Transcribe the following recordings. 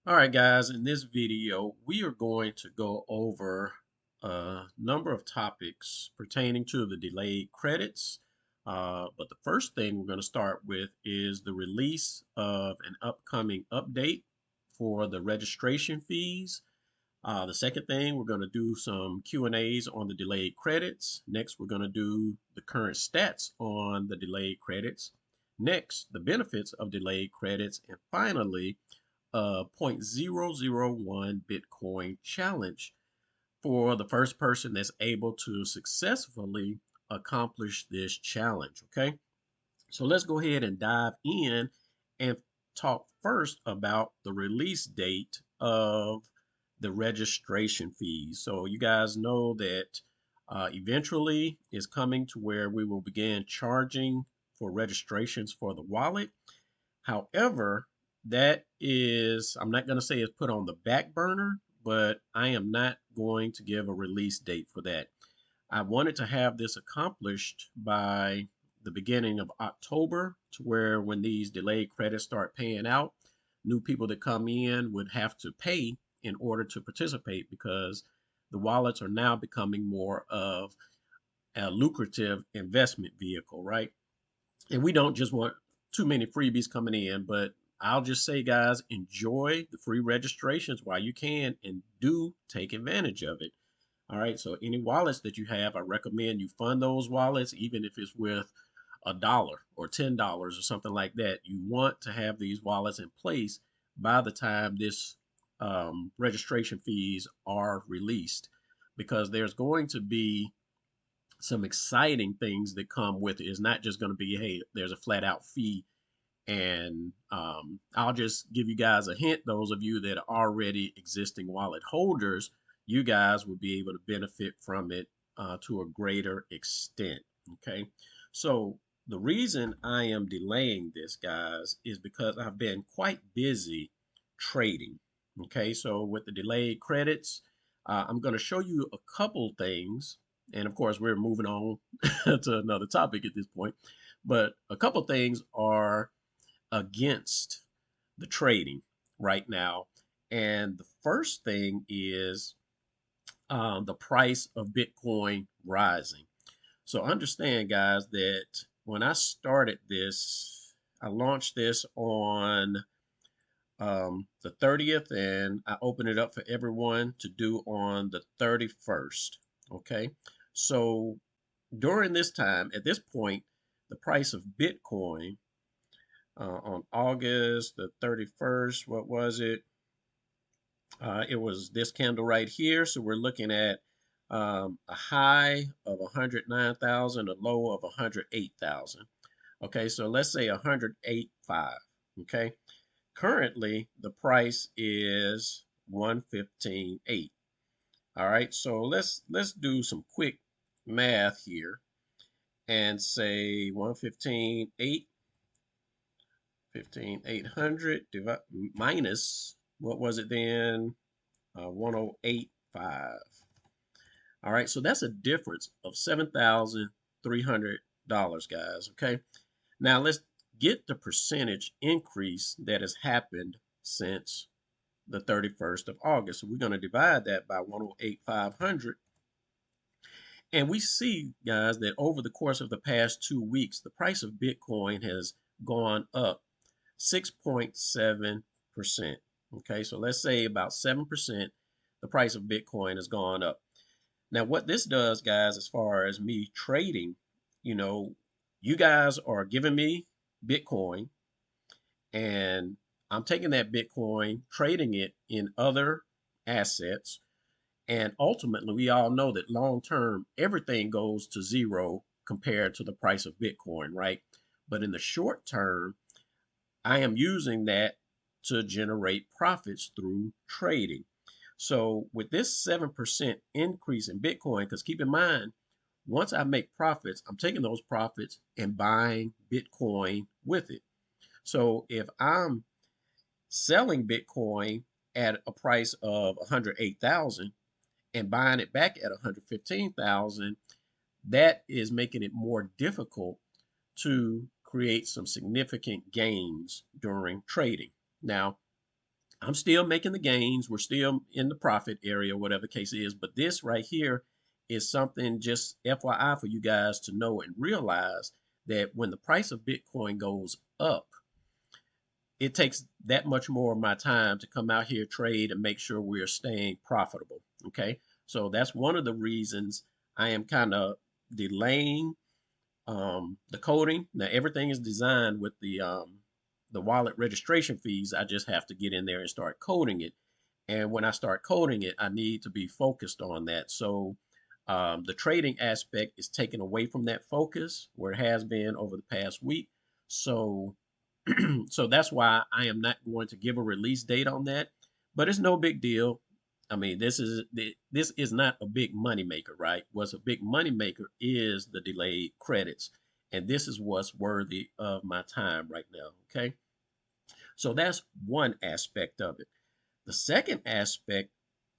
All right, guys, in this video, we are going to go over a number of topics pertaining to the delayed credits. But the first thing we're going to start with is the release of an upcoming update for the registration fees. The second thing, we're going to do some Q&As on the delayed credits. Next, we're going to do the current stats on the delayed credits. Next, the benefits of delayed credits. And finally, 0.001 Bitcoin challenge for the first person that's able to successfully accomplish this challenge. Okay, so let's go ahead and dive in and talk first about the release date of the registration fees. So you guys know that eventually is coming to where we will begin charging for registrations for the wallet. However, that is, I'm not going to say it's put on the back burner, but I am not going to give a release date for that. I wanted to have this accomplished by the beginning of October, to where when these delayed credits start paying out, new people that come in would have to pay in order to participate, because the wallets are now becoming more of a lucrative investment vehicle, right? And we don't just want too many freebies coming in, but I'll just say, guys, enjoy the free registrations while you can and do take advantage of it. All right. So any wallets that you have, I recommend you fund those wallets, even if it's with $1 or $10 or something like that. You want to have these wallets in place by the time this registration fees are released, because there's going to be some exciting things that come with it. It's not just going to be, hey, there's a flat out fee. And I'll just give you guys a hint. Those of you that are already existing wallet holders, you guys will be able to benefit from it to a greater extent. Okay. So the reason I am delaying this, guys, is because I've been quite busy trading. Okay. So with the delayed credits, I'm going to show you a couple things. And of course, we're moving on to another topic at this point. But a couple things are against the trading right now. And the first thing is the price of Bitcoin rising. So understand, guys, that when I started this, I launched this on the 30th, and I opened it up for everyone to do on the 31st. Okay. So during this time, at this point, the price of Bitcoin on August the 31st, what was it? It was this candle right here. So we're looking at a high of 109,000, a low of 108,000. Okay, so let's say 108.5. Okay, currently the price is 115.8. All right, so let's do some quick math here and say 115.8, 15,800 minus, what was it then? 108.5. All right, so that's a difference of $7,300, guys. Okay, now let's get the percentage increase that has happened since the 31st of August. So we're going to divide that by 108,500. And we see, guys, that over the course of the past 2 weeks, the price of Bitcoin has gone up 6.7%. Okay, so let's say about 7%, the price of Bitcoin has gone up. Now, what this does, guys, as far as me trading, you know, you guys are giving me Bitcoin, and I'm taking that Bitcoin, trading it in other assets. And ultimately, we all know that long term, everything goes to zero compared to the price of Bitcoin, right? But in the short term, I am using that to generate profits through trading. So with this 7% increase in Bitcoin, because keep in mind, once I make profits, I'm taking those profits and buying Bitcoin with it. So if I'm selling Bitcoin at a price of 108,000 and buying it back at 115,000, that is making it more difficult to create some significant gains during trading. Now, I'm still making the gains. We're still in the profit area, whatever the case is. But this right here is something just FYI for you guys to know and realize that when the price of Bitcoin goes up, it takes that much more of my time to come out here, trade, and make sure we're staying profitable. Okay. So that's one of the reasons I am kind of delaying the coding. Now everything is designed with the wallet registration fees. I just have to get in there and start coding it. And when I start coding it, I need to be focused on that. So the trading aspect is taken away from that focus where it has been over the past week. So so that's why I am not going to give a release date on that. But it's no big deal. I mean, this is not a big money maker, right? What's a big money maker is the delayed credits, and this is what's worthy of my time right now. Okay, so that's one aspect of it. The second aspect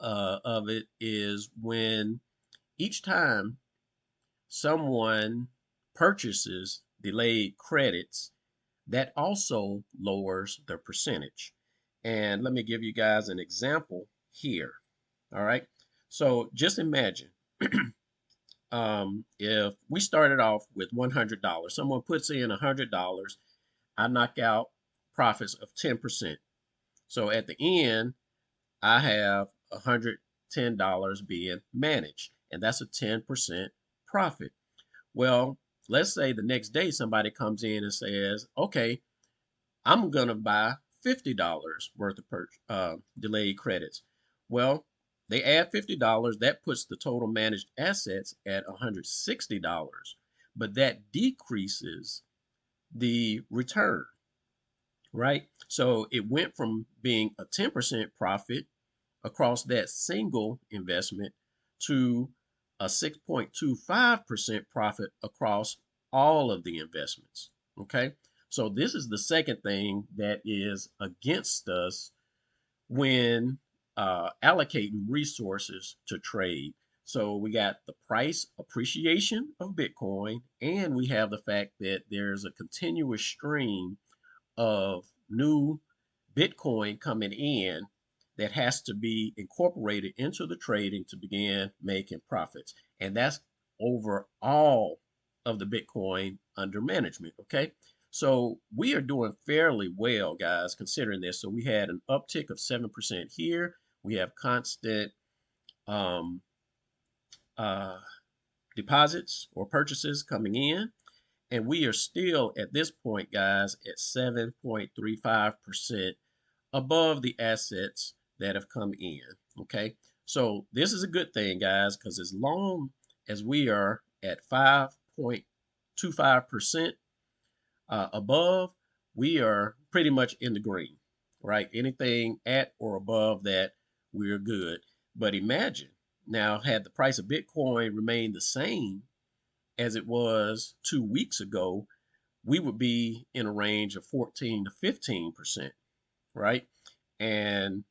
of it is when each time someone purchases delayed credits, that also lowers the percentage. And let me give you guys an example here. All right. So just imagine if we started off with $100, someone puts in $100, I knock out profits of 10%. So at the end, I have $110 being managed, and that's a 10% profit. Well, let's say the next day somebody comes in and says, okay, I'm going to buy $50 worth of delayed credits. Well, they add $50. That puts the total managed assets at $160, but that decreases the return, right? So it went from being a 10% profit across that single investment to a 6.25% profit across all of the investments. Okay. So this is the second thing that is against us when allocating resources to trade. So we got the price appreciation of Bitcoin, and we have the fact that there's a continuous stream of new Bitcoin coming in that has to be incorporated into the trading to begin making profits. And that's over all of the Bitcoin under management. Okay. So we are doing fairly well, guys, considering this. So we had an uptick of 7% here. We have constant um, uh, deposits or purchases coming in. And we are still at this point, guys, at 7.35% above the assets that have come in. Okay. So this is a good thing, guys, because as long as we are at 5.25% above, we are pretty much in the green, right? Anything at or above that, we're good. But imagine now, had the price of Bitcoin remained the same as it was 2 weeks ago, we would be in a range of 14 to 15%, right? And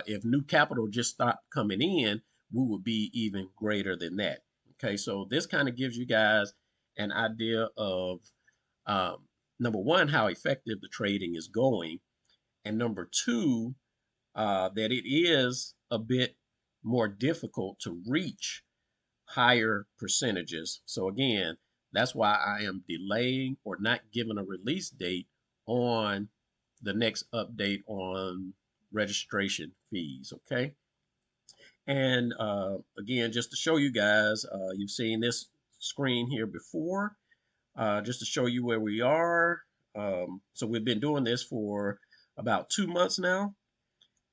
if new capital just stopped coming in, we would be even greater than that. Okay, so this kind of gives you guys an idea of um, number one, how effective the trading is going, and number two, that it is a bit more difficult to reach higher percentages. So again, that's why I am delaying or not giving a release date on the next update on registration fees. Okay. And again, just to show you guys, you've seen this screen here before, just to show you where we are. So we've been doing this for about 2 months now.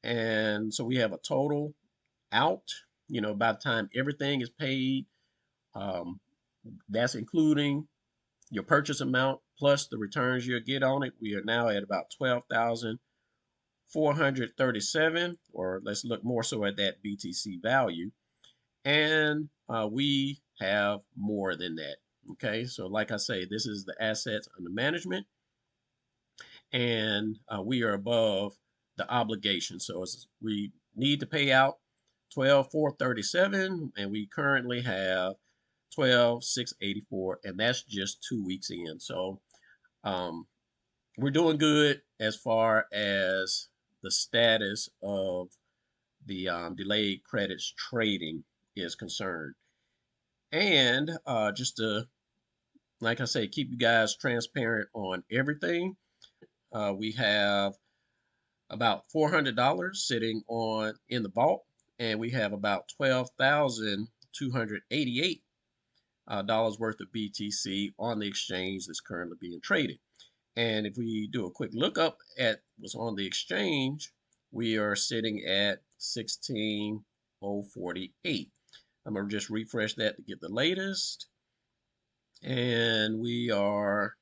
And so we have a total out, by the time everything is paid, um, that's including your purchase amount plus the returns you'll get on it. We are now at about 12,437, or let's look more so at that BTC value. And we have more than that. Okay, so like I say, this is the assets under management, and we are above the obligation. So we need to pay out 12,437, and we currently have 12,684, and that's just 2 weeks in. So we're doing good as far as the status of the delayed credits trading is concerned. And just to, like I say, keep you guys transparent on everything, we have about $400 sitting on in the vault, and we have about 12,288 dollars worth of BTC on the exchange that's currently being traded. And if we do a quick look up at what's on the exchange, we are sitting at 16,048. I'm going to just refresh that to get the latest. And we are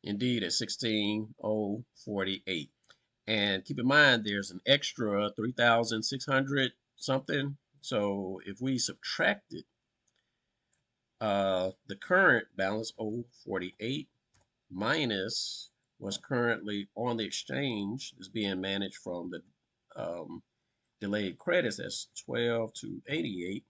indeed at 16,048. And keep in mind, there's an extra 3,600 something. So if we subtracted the current balance 048 minus what's currently on the exchange is being managed from the delayed credits, that's 12,288.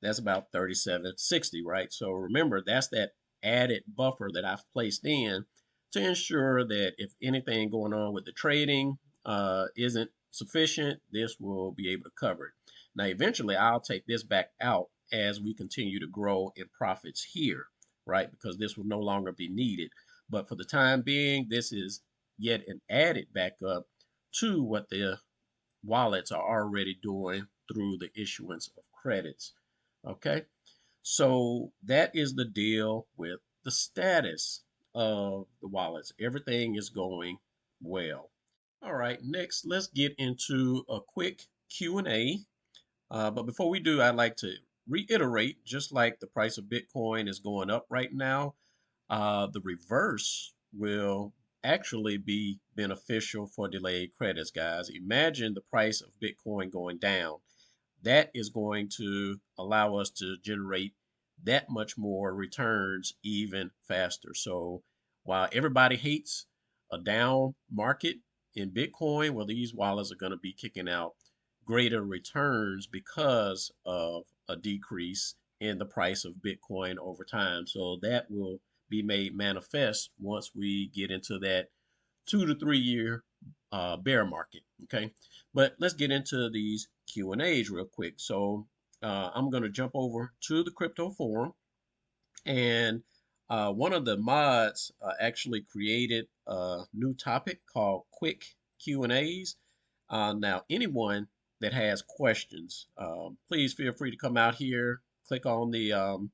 That's about 3760, right? So remember, that's that added buffer that I've placed in to ensure that if anything going on with the trading isn't sufficient, this will be able to cover it. Now, eventually, I'll take this back out as we continue to grow in profits here, right? Because this will no longer be needed. But for the time being, this is yet an added backup to what the wallets are already doing through the issuance of credits. Okay, so that is the deal with the status of the wallets. Everything is going well. All right, next let's get into a quick Q&A. But before we do, I'd like to reiterate, just like the price of Bitcoin is going up right now, the reverse will actually be beneficial for delayed credits, guys. Imagine the price of Bitcoin going down. That is going to allow us to generate that much more returns even faster. So while everybody hates a down market in Bitcoin, well, these wallets are going to be kicking out greater returns because of a decrease in the price of Bitcoin over time. So that will be made manifest once we get into that 2 to 3 year bear market. Okay, but let's get into these Q and A's real quick. So I'm going to jump over to the crypto forum, and one of the mods actually created a new topic called quick Q and A's. Now anyone that has questions, please feel free to come out here, click on the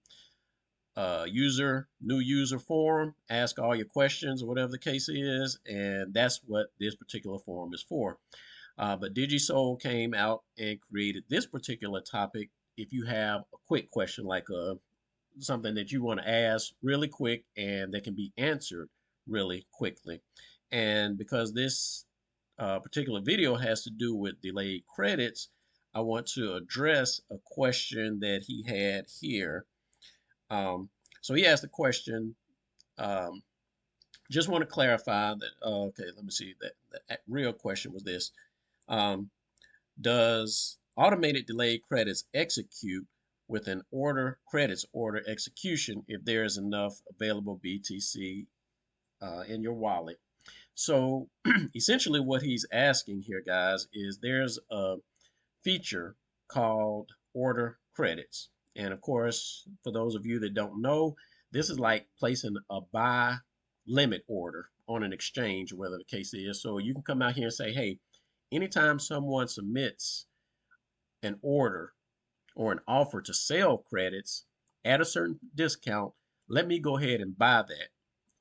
new user forum, ask all your questions or whatever the case is, and that's what this particular forum is for. But DigiSoul came out and created this particular topic. If you have a quick question, like something that you want to ask really quick and that can be answered really quickly. And because this particular video has to do with delayed credits, I want to address a question that he had here. So he asked the question, um, just want to clarify that, okay, let me see, that the real question was this. Um, does automated delayed credits execute with an order credits order execution if there is enough available BTC in your wallet? So essentially what he's asking here, guys, is there's a feature called order credits. And of course, for those of you that don't know, this is like placing a buy limit order on an exchange, whether the case is. So you can come out here and say, hey, anytime someone submits an order or an offer to sell credits at a certain discount, let me go ahead and buy that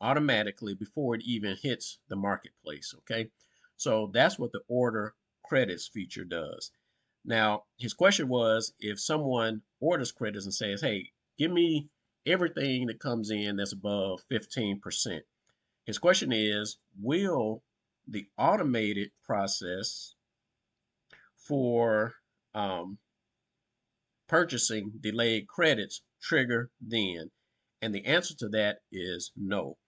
automatically before it even hits the marketplace. Okay, so that's what the order credits feature does. Now, his question was, if someone orders credits and says, hey, give me everything that comes in that's above 15%. His question is, will the automated process for purchasing delayed credits trigger then? And the answer to that is no.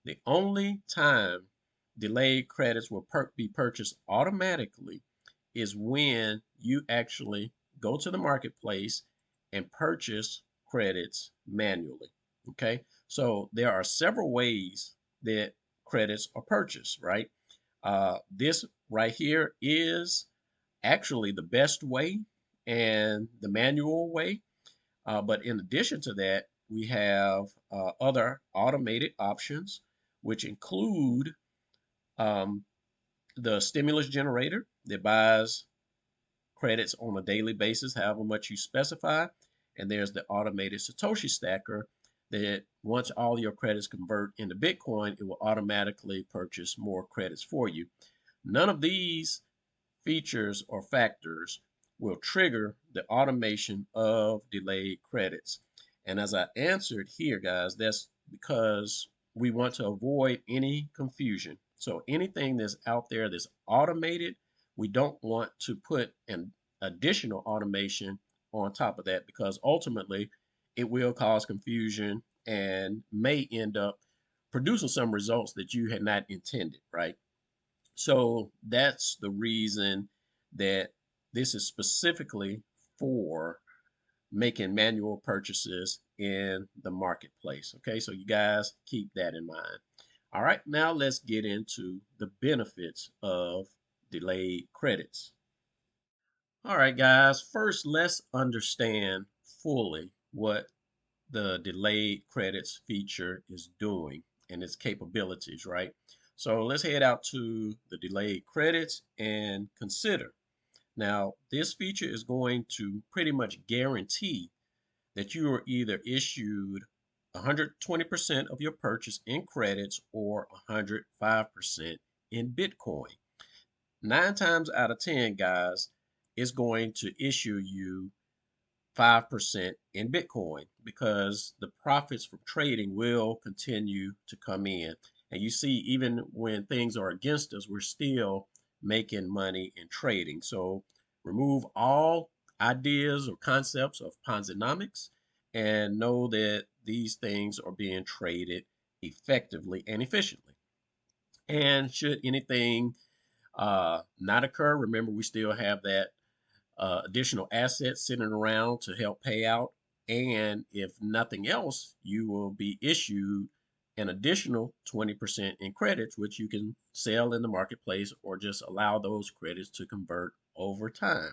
The only time delayed credits will be purchased automatically is when you actually go to the marketplace and purchase credits manually. Okay, so there are several ways that credits are purchased, right? This right here is actually the best way and the manual way. But in addition to that, we have other automated options, which include um, the stimulus generator that buys credits on a daily basis, however much you specify. And there's the automated Satoshi stacker that once all your credits convert into Bitcoin, it will automatically purchase more credits for you. None of these features or factors will trigger the automation of delayed credits. And as I answered here, guys, that's because we want to avoid any confusion. So anything that's out there that's automated, we don't want to put an additional automation on top of that because ultimately it will cause confusion and may end up producing some results that you had not intended, right? So that's the reason that this is specifically for making manual purchases in the marketplace. Okay, so you guys keep that in mind. All right, now let's get into the benefits of delayed credits. All right, guys, first let's understand fully what the delayed credits feature is doing and its capabilities, right? So let's head out to the delayed credits and consider. Now, this feature is going to pretty much guarantee that you are either issued 120% of your purchase in credits or 105% in Bitcoin. 9 times out of 10, guys, it's going to issue you 5% in Bitcoin because the profits from trading will continue to come in. And you see, even when things are against us, we're still making money in trading. So remove all ideas or concepts of Ponzinomics and know that these things are being traded effectively and efficiently. And should anything not occur, remember we still have that additional assets sitting around to help pay out. And if nothing else, you will be issued an additional 20% in credits, which you can sell in the marketplace or just allow those credits to convert over time.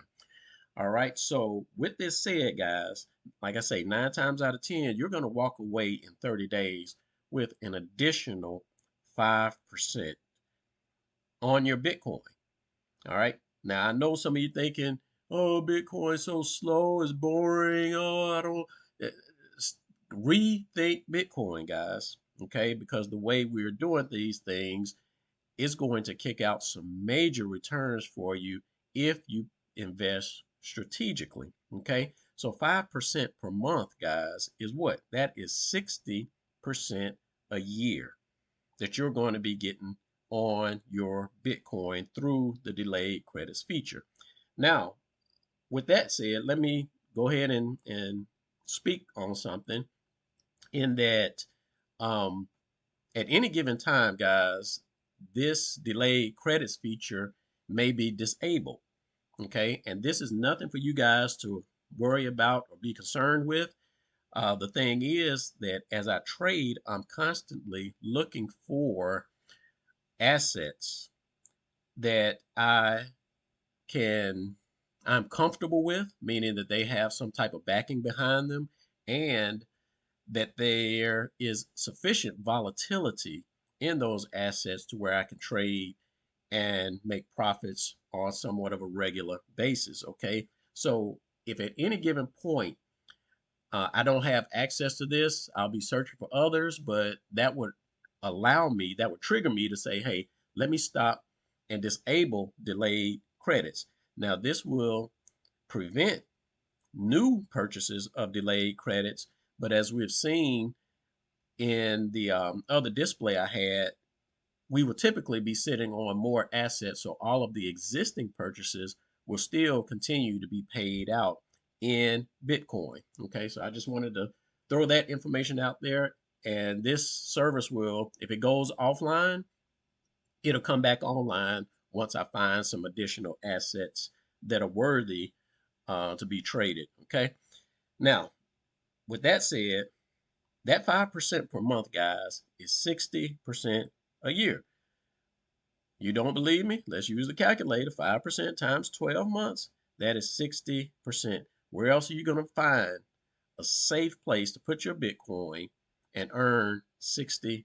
All right. So, with this said, guys, like I say, 9 times out of 10, you're going to walk away in 30 days with an additional 5% on your Bitcoin. All right. Now I know some of you thinking, "Oh, Bitcoin's so slow, it's boring. Oh, I don't." eh, Rethink Bitcoin, guys. Okay, because the way we're doing these things is going to kick out some major returns for you if you invest strategically. Okay, so 5% per month, guys, is what? That is 60% a year that you're going to be getting on your Bitcoin through the delayed credits feature. Now, with that said, let me go ahead and speak on something in that um, at any given time, guys, this delayed credits feature may be disabled. Okay, and this is nothing for you guys to worry about or be concerned with. The thing is that as I trade, I'm constantly looking for assets that can I'm comfortable with, meaning that they have some type of backing behind them and that there is sufficient volatility in those assets to where I can trade and make profits on somewhat of a regular basis. Okay. So if at any given point I don't have access to this, I'll be searching for others, but that would that would trigger me to say, hey, let me stop and disable delayed credits. Now, this will prevent new purchases of delayed credits, but as we've seen in the other display I had, we would typically be sitting on more assets, so all of the existing purchases will still continue to be paid out in Bitcoin. Okay, so I just wanted to throw that information out there. And this service will, if it goes offline, it'll come back online once I find some additional assets that are worthy to be traded. Okay, now with that said, that 5% per month, guys, is 60% a year. You don't believe me? Let's use the calculator. 5% times 12 months, that is 60%. Where else are you going to find a safe place to put your Bitcoin and earn 60%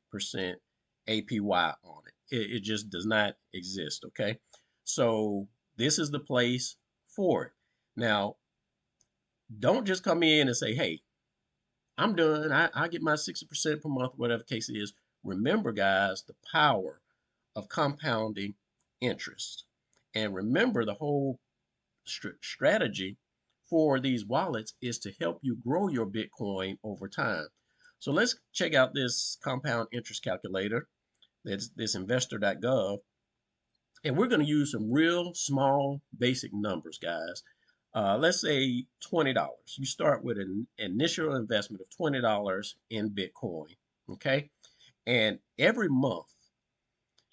APY on it? It just does not exist, okay? So this is the place for it. Now, don't just come in and say, hey, I'm done. I get my 60% per month, whatever the case is. Remember, guys, the power of compounding interest. And remember, the whole strategy for these wallets is to help you grow your Bitcoin over time. So let's check out this compound interest calculator. That's this investor.gov. And we're going to use some real small basic numbers, guys. Let's say $20. You start with an initial investment of $20 in Bitcoin. Okay. And every month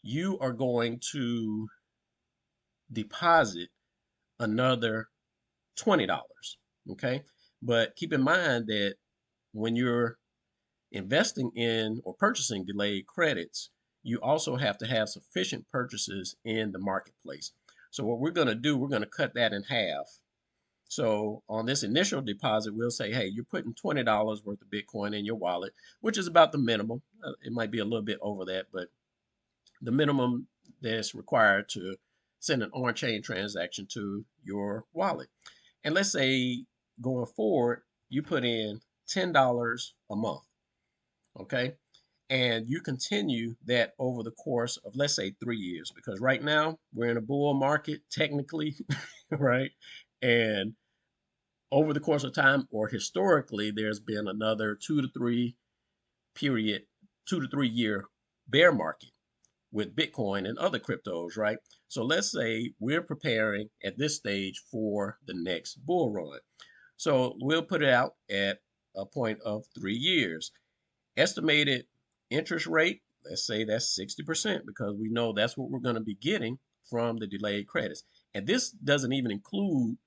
you are going to deposit another $20. Okay. But keep in mind that when you're investing in or purchasing delayed credits, you also have to have sufficient purchases in the marketplace. So what we're going to do, we're going to cut that in half. So on this initial deposit, we'll say, hey, you're putting $20 worth of Bitcoin in your wallet, which is about the minimum. It might be a little bit over that, but the minimum that's required to send an on-chain transaction to your wallet. And let's say going forward, you put in $10 a month, okay? And you continue that over the course of, let's say, 3 years, because right now we're in a bull market, technically, right? And over the course of time, or historically, there's been another 2 to 3 year bear market with Bitcoin and other cryptos, right? So let's say we're preparing at this stage for the next bull run. So we'll put it out at a point of 3 years. Estimated interest rate, let's say that's 60%, because we know that's what we're going to be getting from the delayed credits. And this doesn't even include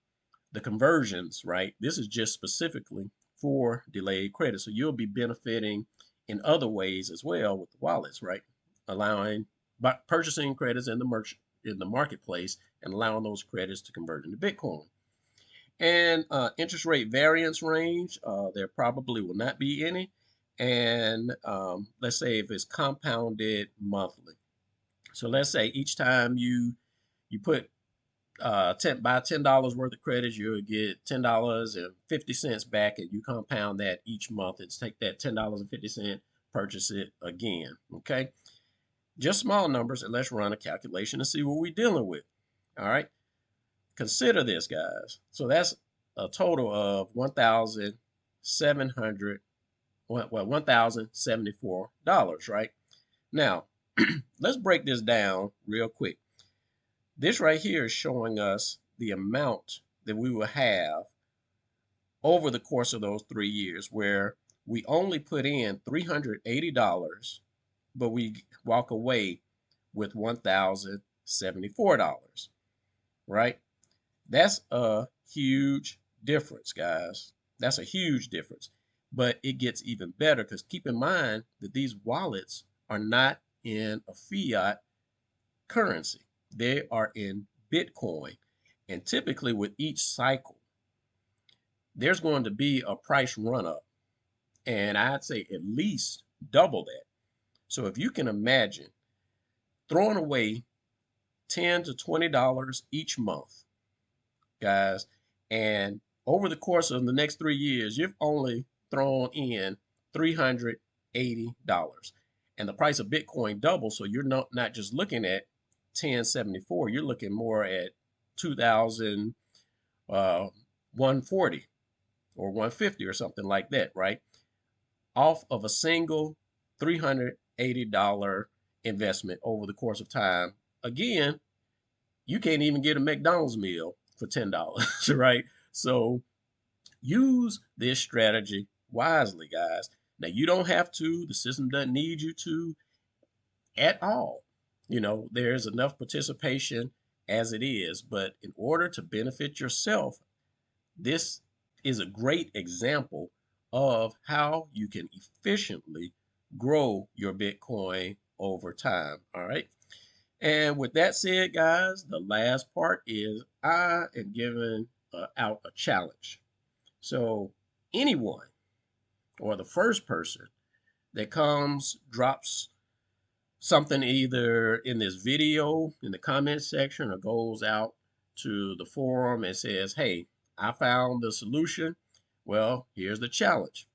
the conversions, right? This is just specifically for delayed credit. So you'll be benefiting in other ways as well with the wallets, right? Allowing purchasing credits in the marketplace and allowing those credits to convert into Bitcoin. And interest rate variance range, there probably will not be any. And let's say if it's compounded monthly. So let's say each time you put buy $10 worth of credits, you'll get $10.50 back, and you compound that each month and take that $10.50, purchase it again. Okay, just small numbers, and let's run a calculation and see what we're dealing with. All right, consider this, guys. So that's a total of $1,074, right? Now, let's break this down real quick. This right here is showing us the amount that we will have over the course of those 3 years, where we only put in $380, but we walk away with $1,074, right? That's a huge difference, guys. That's a huge difference. But it gets even better, because keep in mind that these wallets are not in a fiat currency. They are in Bitcoin. And typically with each cycle, there's going to be a price run up. And I'd say at least double that. So if you can imagine throwing away $10 to $20 each month, guys, and over the course of the next 3 years, you've only thrown in $380. And the price of Bitcoin doubles, so you're not just looking at 1074, you're looking more at 2,140 or 150 or something like that, right? Off of a single $380 investment over the course of time. Again, you can't even get a McDonald's meal for $10, right? So use this strategy wisely, guys. Now, you don't have to, the system doesn't need you to at all. You know, there's enough participation as it is, but in order to benefit yourself, this is a great example of how you can efficiently grow your Bitcoin over time. All right. And with that said, guys, the last part is I am giving out a challenge. So anyone or the first person that comes, drops something either in this video in the comment section or goes out to the forum and says, hey, I found the solution. Well, here's the challenge.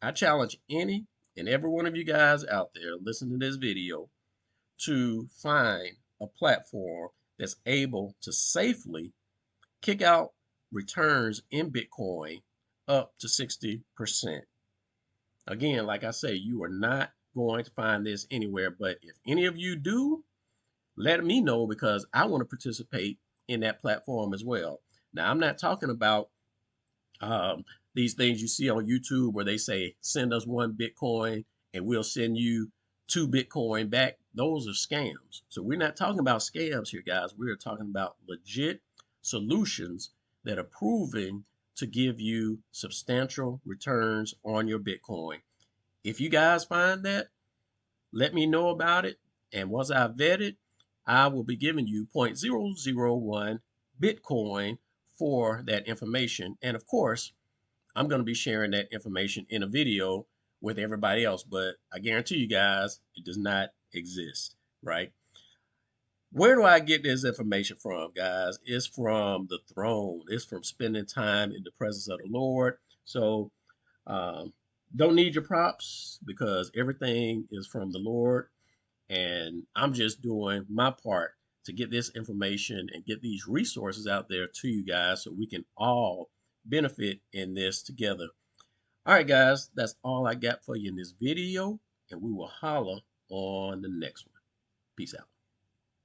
I challenge any and every one of you guys out there listening to this video to find a platform that's able to safely kick out returns in Bitcoin up to 60%. Again, like I say, you are not going to find this anywhere, but if any of you do, let me know because I want to participate in that platform as well. Now, I'm not talking about um, these things you see on YouTube where they say, send us 1 Bitcoin and we'll send you 2 Bitcoin back. Those are scams. So we're not talking about scams here, guys. We're talking about legit solutions that are proving to give you substantial returns on your Bitcoin. If you guys find that, let me know about it. And once I vet it, I will be giving you 0.001 Bitcoin for that information. And of course, I'm going to be sharing that information in a video with everybody else. But I guarantee you guys, it does not exist, right? Where do I get this information from, guys? It's from the throne. It's from spending time in the presence of the Lord. So um, don't need your props because everything is from the Lord. And I'm just doing my part to get this information and get these resources out there to you guys so we can all benefit in this together. All right, guys, that's all I got for you in this video, and we will holler on the next one. Peace out.